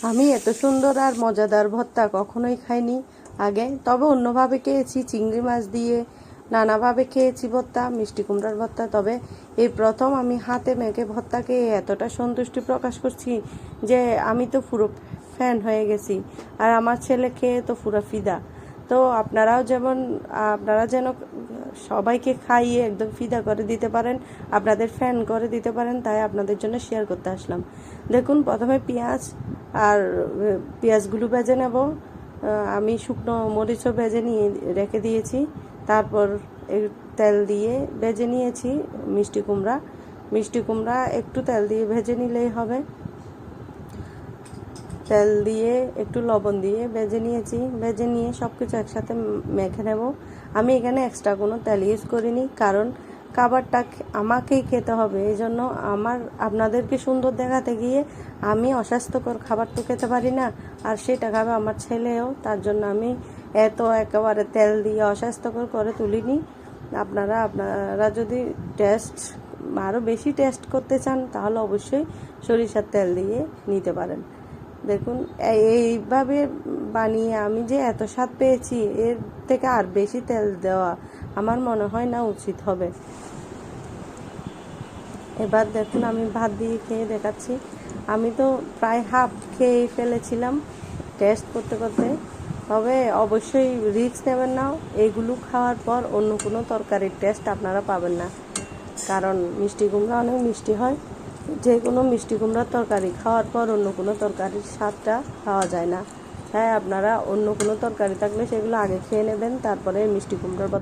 আমি এত সুন্দর আর মজাদার ভর্তা কখনোই খাইনি আগে। তবে অন্যভাবে খেয়েছি, চিংড়ি মাছ দিয়ে নানাভাবে খেয়েছি ভর্তা, মিষ্টি কুমড়ার ভর্তা। তবে এই প্রথম আমি হাতে মেখে ভর্তা খেয়ে এতটা সন্তুষ্টি প্রকাশ করছি যে আমি তো পুরো ফ্যান হয়ে গেছি। আর আমার ছেলে খেয়ে তো পুরো ফিদা। তো আপনারা যেন সবাইকে খাইয়ে একদম ফিদা করে দিতে পারেন, আপনাদের ফ্যান করে দিতে পারেন, তাই আপনাদের জন্য শেয়ার করতে আসলাম। দেখুন, প্রথমে পেঁয়াজগুলো ভেজে নেব। আমি শুকনো মরিচও ভেজে নিয়ে রেখে দিয়েছি। তারপর তেল দিয়ে ভেজে নিয়েছি মিষ্টি কুমড়া একটু তেল দিয়ে ভেজে নিলেই হবে। তেল দিয়ে একটু লবণ দিয়ে ভেজে নিয়ে সব কিছু একসাথে মেখে নেব। আমি এখানে এক্সট্রা কোনো তেল ইউজ করিনি, কারণ খাবারটা আমাকেই খেতে হবে। এই জন্য আপনাদেরকে সুন্দর দেখাতে গিয়ে আমি অস্বাস্থ্যকর খাবার তো খেতে পারি না, আর সেটা খাবে আমার ছেলেও। তার জন্য আমি একেবারে তেল দিয়ে অস্বাস্থ্যকর করে তুলিনি। আপনারা যদি আরও বেশি টেস্ট করতে চান তাহলে অবশ্যই সরিষার তেল দিয়ে নিতে পারেন। দেখুন, এইভাবে বানিয়ে আমি যে এত স্বাদ পেয়েছি, এর থেকে আর বেশি তেল দেওয়া আমার মনে হয় না উচিত হবে। এবার দেখুন, আমি ভাত দিয়ে খেয়ে দেখাচ্ছি। আমি তো প্রায় হাফ খেয়ে ফেলেছিলাম টেস্ট করতে করতে। তবে অবশ্যই রিস্ক নেবেন না, এগুলো খাওয়ার পর অন্য কোনো তরকারির টেস্ট আপনারা পাবেন না। কারণ মিষ্টি কুমড়া অনেক মিষ্টি হয়, যে কোনো মিষ্টি কুমড়ার তরকারি খাওয়ার পর অন্য কোনো তরকারির স্বাদটা খাওয়া যায় না। তাই আপনারা অন্য কোনো তরকারি থাকলে সেগুলো আগে খেয়ে নেবেন, তারপরে মিষ্টি কুমড়ার